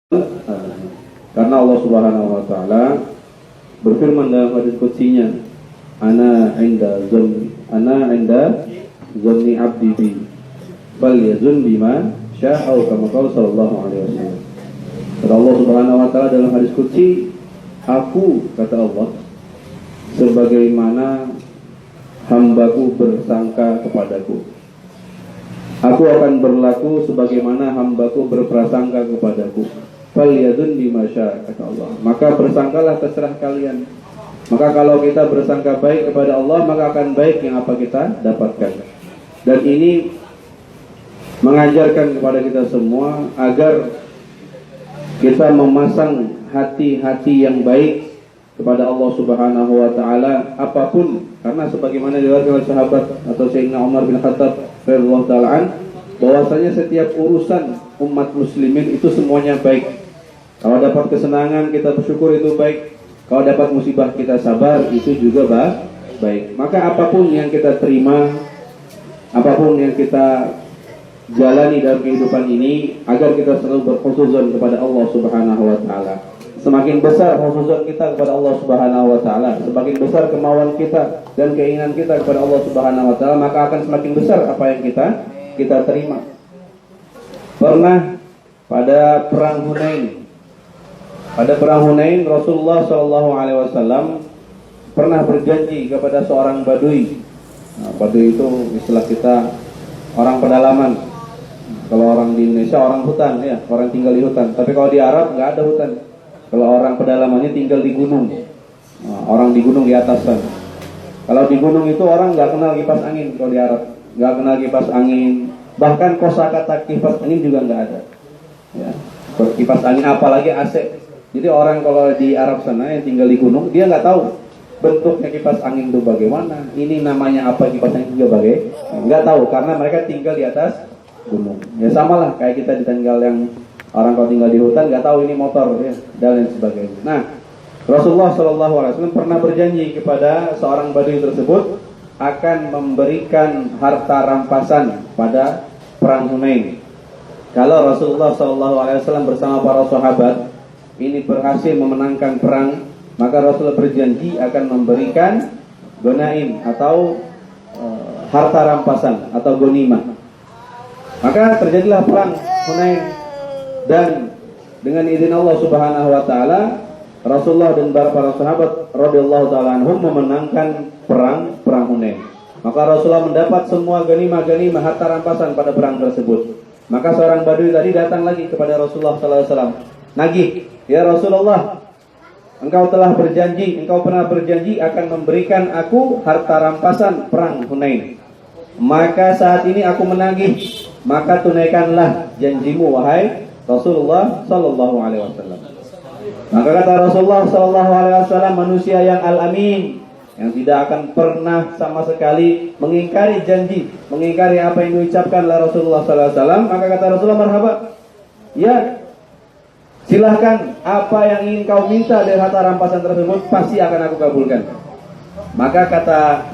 Karena Allah Subhanahu wa taala berfirman dalam hadis qudsinya, ana inda zanni abdi bi bal yazun bima syaa kama qala sallallahu alaihi wasallam. Kata Allah Subhanahu wa taala dalam hadis qudsi, aku, kata Allah, sebagaimana hambaku bersangka kepadaku, aku akan berlaku sebagaimana hambaku berprasangka kepadaku. Falyadun bima syaa, kata Allah. Maka bersangkalah terserah kalian. Maka kalau kita bersangka baik kepada Allah, maka akan baik yang apa kita dapatkan. Dan ini mengajarkan kepada kita semua agar kita memasang hati-hati yang baik kepada Allah Subhanahu wa taala apapun, karena sebagaimana diriwayatkan oleh sahabat atau Sayyidina Umar bin Khattab radhiyallahu taala an, bahwasanya setiap urusan umat muslimin itu semuanya baik. Kalau dapat kesenangan kita bersyukur, itu baik. Kalau dapat musibah kita sabar, itu juga baik. Maka apapun yang kita terima, apapun yang kita jalani dalam kehidupan ini, agar kita selalu berkhusuzon kepada Allah Subhanahu wa taala. Semakin besar khusuzon kita kepada Allah Subhanahu wa taala, semakin besar kemauan kita dan keinginan kita kepada Allah Subhanahu wa taala, maka akan semakin besar apa yang kita terima. Pernah pada perang Hunain, Rasulullah SAW pernah berjanji kepada seorang Badui. Badui itu istilah kita orang pedalaman. Kalau orang di Indonesia orang hutan, ya, orang tinggal di hutan. Tapi kalau di Arab nggak ada hutan. Kalau orang pedalamannya tinggal di gunung. Orang di gunung di atas sana. Kalau di gunung itu orang nggak kenal kipas angin. Kalau di Arab nggak kenal kipas angin. Bahkan kosakata kipas angin juga nggak ada. Ya, kipas angin apalagi AC. Jadi orang kalau di Arab sana yang tinggal di gunung, dia nggak tahu bentuknya kipas angin itu bagaimana. Ini namanya apa kipas angin juga nggak tahu, karena mereka tinggal di atas gunung. Ya samalah kayak kita tinggal yang orang kalau tinggal di hutan nggak tahu ini motor, ya, dan lain sebagainya. Nah, Rasulullah SAW pernah berjanji kepada seorang Badui tersebut akan memberikan harta rampasan pada perang Hunain. Kalau Rasulullah SAW bersama para sahabat ini berhasil memenangkan perang, maka Rasulullah berjanji akan memberikan gonaim atau harta rampasan atau gonimah. Maka terjadilah perang Hunain, dan dengan izin Allah Subhanahu wa taala, Rasulullah dan para sahabat radhiyallahu taala anhum memenangkan perang Hunain. Maka Rasulullah mendapat semua ganimah harta rampasan pada perang tersebut. Maka seorang Badui tadi datang lagi kepada Rasulullah sallallahu alaihi wasallam. Nagih, ya Rasulullah, engkau pernah berjanji akan memberikan aku harta rampasan perang Hunain. Maka saat ini aku menagih, maka tunaikanlah janjimu wahai Rasulullah sallallahu alaihi wasallam. Maka kata Rasulullah sallallahu alaihi wasallam, manusia yang al-amin, yang tidak akan pernah sama sekali mengingkari janji, mengingkari apa yang diucapkan oleh Rasulullah sallallahu alaihi wasallam. Maka kata Rasulullah, marhaba, ya, silahkan, apa yang ingin kau minta dari harta rampasan tersebut pasti akan aku kabulkan. Maka kata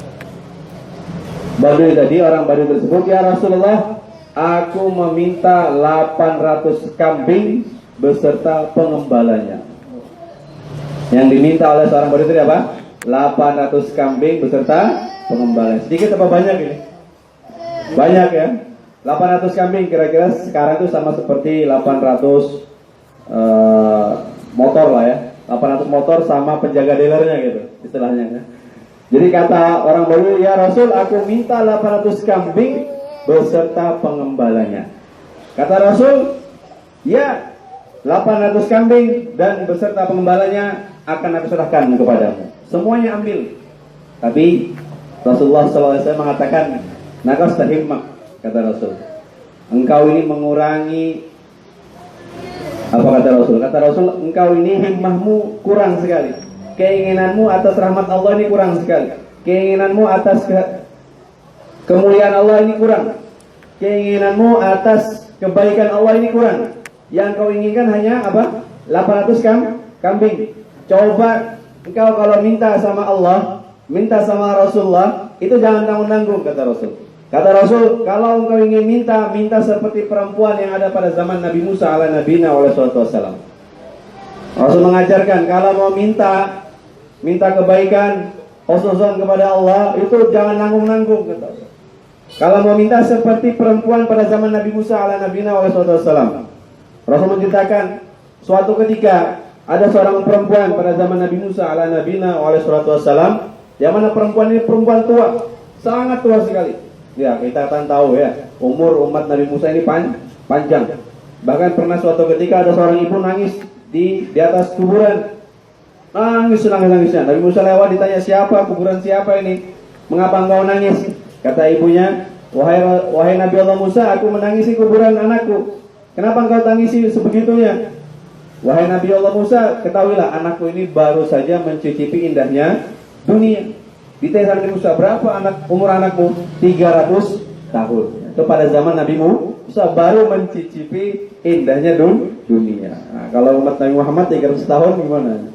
Badui tadi, orang Badui tersebut, ya Rasulullah, aku meminta 800 kambing beserta pengembalanya. Yang diminta oleh seorang Badui tadi apa? 800 kambing beserta pengembalanya. Sedikit apa banyak ini? Banyak, ya. 800 kambing kira-kira sekarang itu sama seperti 800 motor lah, ya. 800 motor sama penjaga dealernya gitu istilahnya, ya. Jadi kata orang Badui, ya Rasul, aku minta 800 kambing beserta pengembalanya. Kata Rasul, ya, 800 kambing dan beserta pengembalanya akan aku serahkan kepadamu. Semuanya ambil. Tapi Rasulullah SAW mengatakan, nakas tahimmak, kata Rasul, engkau ini mengurangi. Apa kata Rasul? Kata Rasul, engkau ini himmahmu kurang sekali. Keinginanmu atas rahmat Allah ini kurang sekali. Keinginanmu atas kemuliaan Allah ini kurang. Keinginanmu atas kebaikan Allah ini kurang. Yang kau inginkan hanya apa? 800 kambing. Coba engkau kalau minta sama Allah, minta sama Rasulullah, itu jangan tanggung-tanggung, kata Rasul. Kata Rasul, kalau engkau ingin minta, minta seperti perempuan yang ada pada zaman Nabi Musa ala nabiyina wassalam. Rasul mengajarkan, kalau mau minta kebaikan, khususan kepada Allah, itu jangan nanggung-nanggung. Kalau mau minta seperti perempuan pada zaman Nabi Musa ala nabiyina wassalam. Rasul menceritakan, suatu ketika ada seorang perempuan pada zaman Nabi Musa ala nabiyina wassalam, yang mana perempuan ini perempuan tua, sangat tua sekali. Ya, kita kan tahu ya, umur umat Nabi Musa ini panjang. Bahkan pernah suatu ketika ada seorang ibu nangis di atas kuburan. Nangis-nangisnya. Nabi Musa lewat, ditanya, siapa, kuburan siapa ini? Mengapa engkau nangis? Kata ibunya, wahai Nabi Allah Musa, aku menangisi kuburan anakku. Kenapa engkau tangisi sebegitunya? Wahai Nabi Allah Musa, ketahuilah anakku ini baru saja mencicipi indahnya dunia. Ditanya Nabi Musa, berapa umur anakmu? 300 tahun. Itu pada zaman Nabi Musa baru mencicipi indahnya dunia. Nah, kalau umat Nabi Muhammad 300 tahun gimana?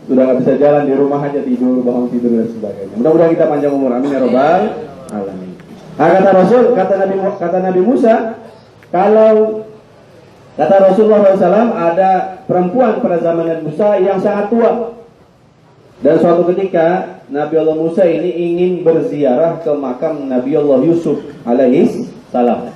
Sudah nggak bisa jalan, di rumah aja tidur, bangun tidur dan sebagainya. Mudah-mudahan kita panjang umur. Amin ya robbal alamin. Nah, kata Rasul, kata Nabi Musa, kalau kata Rasulullah SAW, ada perempuan pada zaman Nabi Musa yang sangat tua. Dan suatu ketika Nabi Allah Musa ini ingin berziarah ke makam Nabi Allah Yusuf alaihis salam.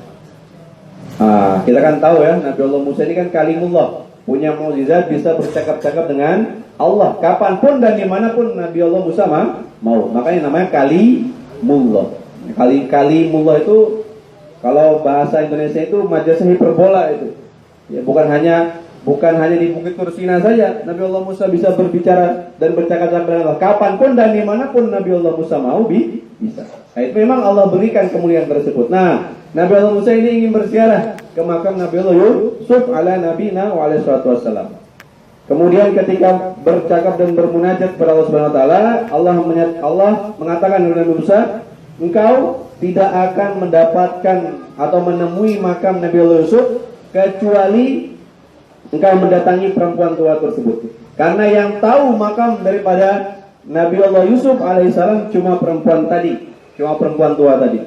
Kita kan tahu ya, Nabi Allah Musa ini kan kalimullah, punya mukjizat, bisa bercakap-cakap dengan Allah kapanpun dan dimanapun Nabi Allah Musa mau. Makanya namanya kalimullah. Kalimullah itu kalau bahasa Indonesia itu majazah hiperbola itu. Ya, bukan hanya di Bukit Tursina saja Nabi Allah Musa bisa berbicara dan bercakap-cakap dengan Allah. Kapanpun dan dimanapun Nabi Allah Musa mau bisa. Nah, itu memang Allah berikan kemuliaan tersebut. Nah, Nabi Allah Musa ini ingin berziarah ke makam Nabi Allah Yusuf ala nabiyina wa alaihi wassalam. Kemudian ketika bercakap dan bermunajat kepada Allah Subhanahu wa taala, Allah mengatakan kepada Nabi Musa, engkau tidak akan mendapatkan atau menemui makam Nabi Allah Yusuf kecuali engkau mendatangi perempuan tua tersebut. Karena yang tahu makam daripada Nabi Allah Yusuf alaihissalam cuma perempuan tua tadi.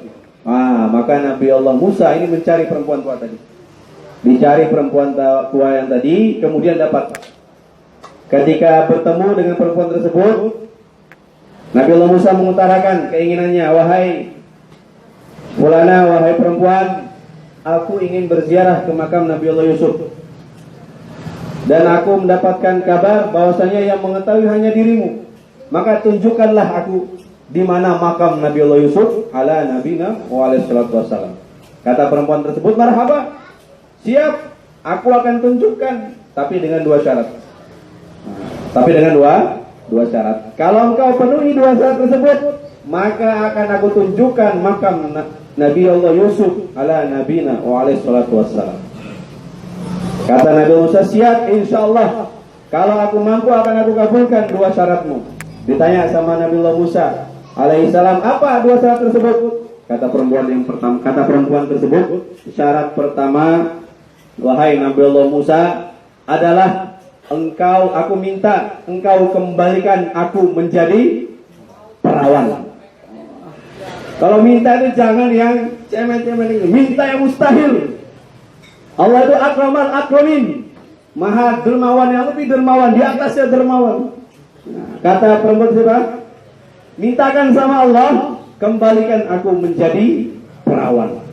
Maka Nabi Allah Musa ini mencari perempuan tua tadi. Dicari perempuan tua yang tadi, kemudian dapat. Ketika bertemu dengan perempuan tersebut, Nabi Allah Musa mengutarakan keinginannya, wahai fulana, wahai perempuan, aku ingin berziarah ke makam Nabi Allah Yusuf. Dan aku mendapatkan kabar bahwasanya yang mengetahui hanya dirimu. Maka tunjukkanlah aku di mana makam Nabi Allah Yusuf ala nabina wa alaihi wassalam. Kata perempuan tersebut, marhaba, siap, aku akan tunjukkan, tapi dengan dua syarat. Dua syarat. Kalau engkau penuhi dua syarat tersebut, maka akan aku tunjukkan makam Nabi Allah Yusuf ala nabina wa alaihi wassalam. Kata Nabi Musa, siap, insya Allah. Kalau aku mampu akan aku kabulkan dua syaratmu. Ditanya sama Nabi Allah Musa alaihissalam, apa dua syarat tersebut? Kata perempuan tersebut, syarat pertama, wahai Nabi Allah Musa, adalah aku minta engkau kembalikan aku menjadi perawan. Kalau minta itu jangan yang cemen-cemen itu, minta yang mustahil. Allah itu akramal akramin, maha dermawan yang lebih dermawan, di atasnya dermawan. Kata perempuan siapa? Mintakan sama Allah, kembalikan aku menjadi perawan.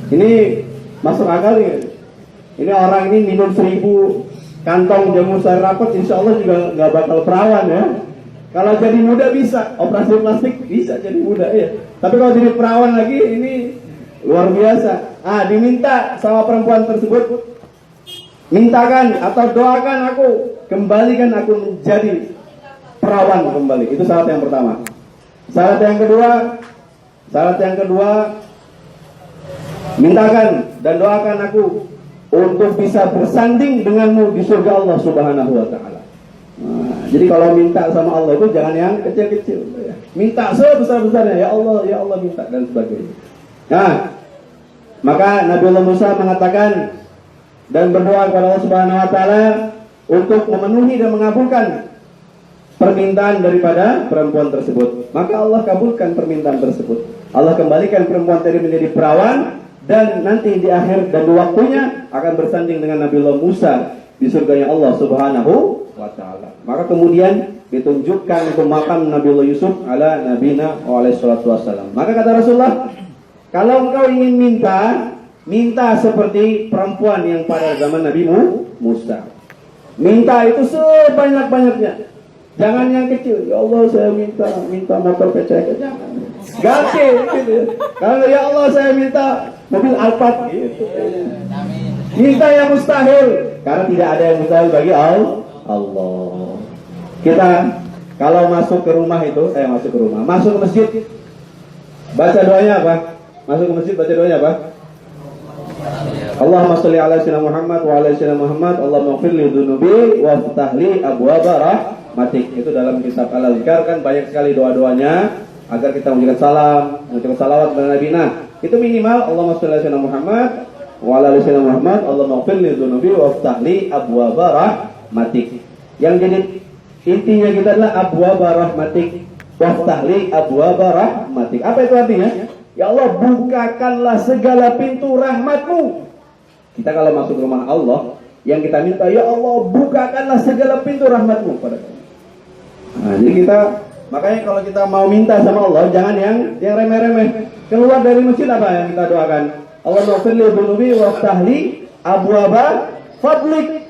Ini masuk akal ya? Ini orang ini minum 1000 kantong jamu sari rapat, insya Allah juga nggak bakal perawan ya. Kalau jadi muda bisa, operasi plastik bisa jadi muda ya. Tapi kalau jadi perawan lagi ini luar biasa. Diminta sama perempuan tersebut, mintakan atau doakan aku, kembalikan aku menjadi perawan kembali. Itu syarat yang pertama. Syarat yang kedua, mintakan dan doakan aku untuk bisa bersanding denganmu di surga Allah Subhanahu wa taala. Jadi kalau minta sama Allah itu jangan yang kecil-kecil. Minta sebesar-besarnya, ya Allah minta dan sebagainya. Maka Nabi Allah Musa mengatakan dan berdoa kepada Allah Subhanahu wa taala untuk memenuhi dan mengabulkan permintaan daripada perempuan tersebut. Maka Allah kabulkan permintaan tersebut. Allah kembalikan perempuan tadi menjadi perawan, dan nanti di akhir dan di waktunya akan bersanding dengan Nabiullah Musa di surganya Allah Subhanahu wa ta'ala. Maka kemudian ditunjukkan ke makam Nabiullah Yusuf ala nabina wa alaihi salatu wassalam. Maka kata Rasulullah, kalau engkau ingin minta seperti perempuan yang pada zaman Nabi Musa. Minta itu sebanyak-banyaknya. Jangan yang kecil. Ya Allah, saya minta motor PCX. Jangan. Ganti gitu. Kalau ya Allah, saya minta mobil Alphard gitu. Minta yang mustahil, karena tidak ada yang mustahil bagi Allah. Kita kalau masuk ke rumah itu, masuk ke masjid, baca doanya apa? Masuk ke masjid baca doanya apa? Allahumma sholli ala sayyidina Muhammad wa ala sayyidina Muhammad, Allahumma ighfir li dzunubi wa ftah li abwaaba rahmatik. Itu dalam kitab Al-Azkar kan banyak sekali doa-doanya agar kita mengucapkan salam, mengucapkan salawat kepada Nabi. Nah, itu minimal Allahumma sholli ala sayyidina Muhammad wa ala sayyidina Muhammad, Allahumma ighfir li dzunubi wa ftah li abwaaba rahmatik. Yang jadi intinya kita adalah abwaaba rahmatik, wa ftah li abwaaba rahmatik. Apa itu artinya? Ya Allah, bukakanlah segala pintu rahmat-Mu. Kita kalau masuk rumah Allah, yang kita minta, ya Allah, bukakanlah segala pintu rahmat-Mu pada kami. Nah, jadi kita, makanya kalau kita mau minta sama Allah, jangan yang remeh-remeh. Keluar dari masjid apa yang kita doakan? Allahumma ighfir li dzunubi waftah li abwaaba fadlik.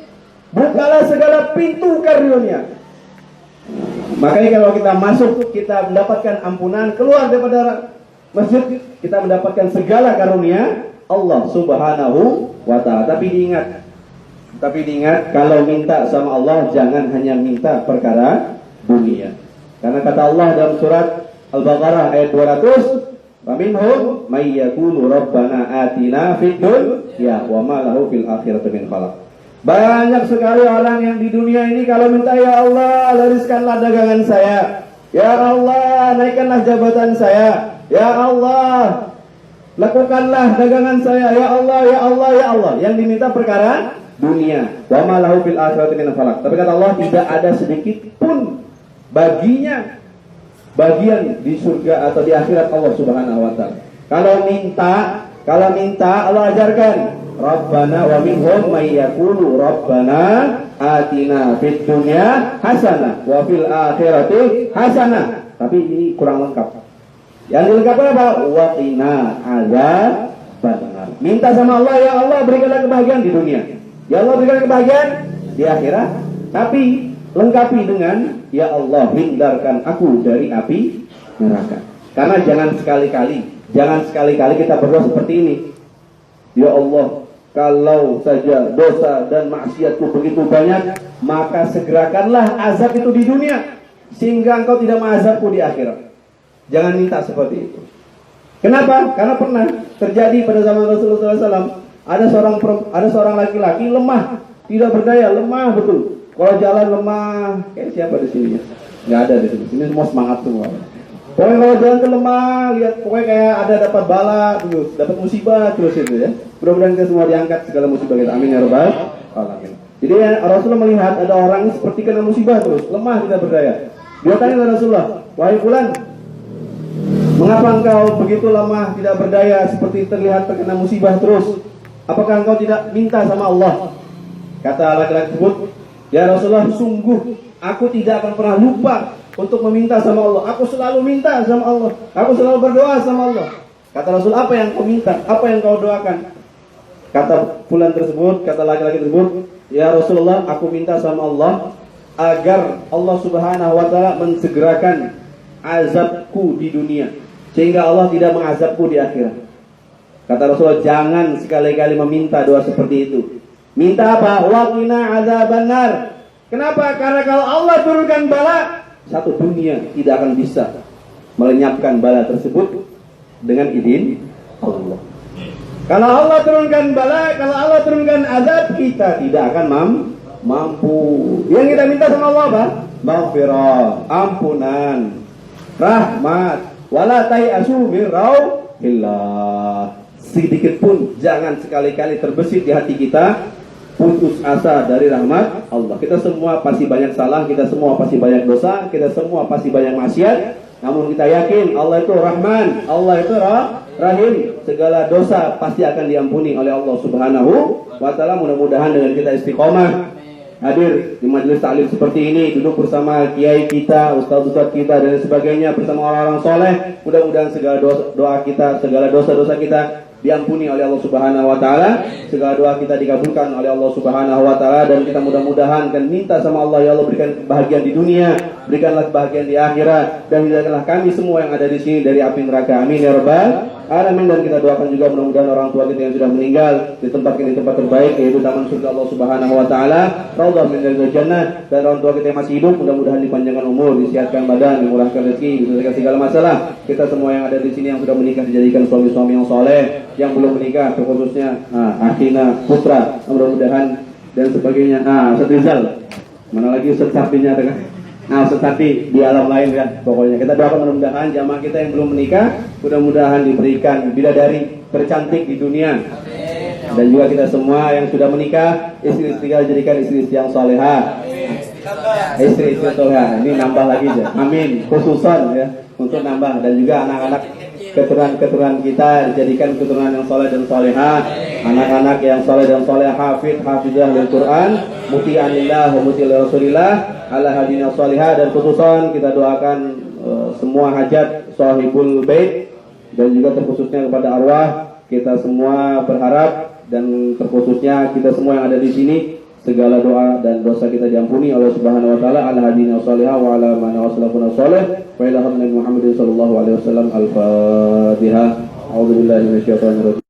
Bukalah segala pintu karunia. Makanya kalau kita masuk, kita mendapatkan ampunan, keluar daripada masjid, kita mendapatkan segala karunia Allah Subhanahu wa ta'ala. Tapi diingat, kalau minta sama Allah jangan hanya minta perkara dunia. Karena kata Allah dalam surat Al-Baqarah ayat 200, "Wa minhum may yaqulu rabbana atina fid dunya wa ma lahu fil akhirati min khalaq." Banyak sekali orang yang di dunia ini kalau minta, ya Allah, lariskanlah dagangan saya. Ya Allah, naikkanlah jabatan saya. Ya Allah, lakukanlah dagangan saya. Ya Allah, ya Allah, ya Allah. Yang diminta perkara dunia. Wa ma lahu fil akhirati min khalaq. Tapi kata Allah, tidak ada sedikit pun baginya bagian di surga atau di akhirat Allah Subhanahu wa ta'ala. Kalau minta Allah ajarkan, Rabbana wa minhum may yaqulu Rabbana atina fid dunya hasanah wa fil akhirati hasanah. Tapi ini kurang lengkap. Yang dilengkapi apa? Wa qina adzabannar. Minta sama Allah, ya Allah, berikanlah kebahagiaan di dunia. Ya Allah, berikanlah kebahagiaan di akhirat. Tapi lengkapi dengan, ya Allah, hindarkan aku dari api neraka. Karena jangan sekali-kali kita berdoa seperti ini. Ya Allah, kalau saja dosa dan maksiatku begitu banyak, maka segerakanlah azab itu di dunia, sehingga engkau tidak mengazabku di akhirat. Jangan minta seperti itu. Kenapa? Karena pernah terjadi pada zaman Rasulullah SAW. Ada seorang laki-laki lemah, tidak berdaya, lemah betul. Kalau jalan lemah, kayak siapa di sini? Nggak ada di sini. Sini semua semangat semua. Pokoknya kalau jalan tuh lemah, lihat pokoknya kayak ada dapat bala terus, dapat musibah terus itu ya. Mudah-mudahan kita semua diangkat segala musibah kita. Amin ya rabbal alamin. Jadi ya, Rasulullah melihat ada orang seperti kena musibah terus, lemah, tidak berdaya. Dia tanya kepada Rasulullah, wahai fulan, mengapa engkau begitu lemah, tidak berdaya, seperti terlihat terkena musibah terus? Apakah engkau tidak minta sama Allah? Kata laki-laki tersebut, ya Rasulullah, sungguh aku tidak akan pernah lupa untuk meminta sama Allah. Aku selalu minta sama Allah. Aku selalu berdoa sama Allah. Kata Rasul, apa yang kau minta? Apa yang kau doakan? Kata fulan tersebut, kata laki-laki tersebut, ya Rasulullah, aku minta sama Allah agar Allah Subhanahu wa ta'ala mensegerakan azabku di dunia, sehingga Allah tidak mengazabku di akhirat. Kata Rasulullah, jangan sekali-kali meminta doa seperti itu. Minta apa? Waqina azabannar. Kenapa? Karena kalau Allah turunkan bala, satu dunia tidak akan bisa melenyapkan bala tersebut dengan izin Allah. Kalau Allah turunkan bala, kalau Allah turunkan azab, kita tidak akan mampu. Yang kita minta sama Allah apa? Maghfirah, ampunan, rahmat, wala tayasu min rauhillah. Sedikit pun jangan sekali-kali terbesit di hati kita putus asa dari rahmat Allah. Kita semua pasti banyak salah, kita semua pasti banyak dosa, kita semua pasti banyak maksiat. Namun kita yakin Allah itu Rahman, Allah itu Rahim. Segala dosa pasti akan diampuni oleh Allah Subhanahu wa Ta'ala. Mudah-mudahan dengan kita istiqomah hadir di majelis taklim seperti ini, duduk bersama kiai kita, ustaz-ustaz kita dan sebagainya, bersama orang-orang soleh, mudah-mudahan segala doa kita, segala dosa-dosa kita diampuni oleh Allah Subhanahu wa Ta'ala, segala doa kita dikabulkan oleh Allah Subhanahu wa Ta'ala, dan kita mudah-mudahan kan minta sama Allah, ya Allah berikan kebahagiaan di dunia, berikanlah kebahagiaan di akhirat, dan hindarikanlah kami semua yang ada di sini dari api neraka. Amin ya rabbal alamin. Dan kita doakan juga mudah-mudahan orang tua kita yang sudah meninggal ditempatkan di tempat terbaik, yaitu taman surga Allah Subhanahu wa Ta'ala, raudhah min riyadhil jannah. Dan orang tua kita yang masih hidup mudah-mudahan dipanjangkan umur, disihatkan badan, dimurahkan rezeki, diselesaikan segala masalah. Kita semua yang ada di sini yang sudah menikah dijadikan suami-suami yang soleh, yang belum menikah terkhususnya akhina putra, mudah-mudahan dan sebagainya. Ustaz Rizal, mana lagi Ustaz Safinya dengan Ustaz Safi di alam lain ya. Pokoknya kita doakan mudah-mudahan jamaah kita yang belum menikah mudah-mudahan diberikan bidadari tercantik di dunia. Dan juga kita semua yang sudah menikah, istri-istri jadikan istri-istri yang salehah. Istri-istri salehah. Ini nambah lagi ya. Amin. Khususan ya untuk nambah, dan juga anak-anak keturunan kita dijadikan keturunan yang soleh dan solehah, anak-anak yang soleh dan soleh, hafizah lil Quran, muti'an lillah wa muti'an rasulillah, ala hadina solehah. Dan khususan kita doakan semua hajat sahibul bait, dan juga terkhususnya kepada arwah kita semua berharap, dan terkhususnya kita semua yang ada di sini segala doa dan dosa kita diampuni oleh Subhanahu wa Ta'ala, ala hadina salihah wa ala man wasalafuna salih wa ila Muhammadin sallallahu alaihi wasallam. Al-Fatihah. A'udzu billahi minasyaitonir rajim.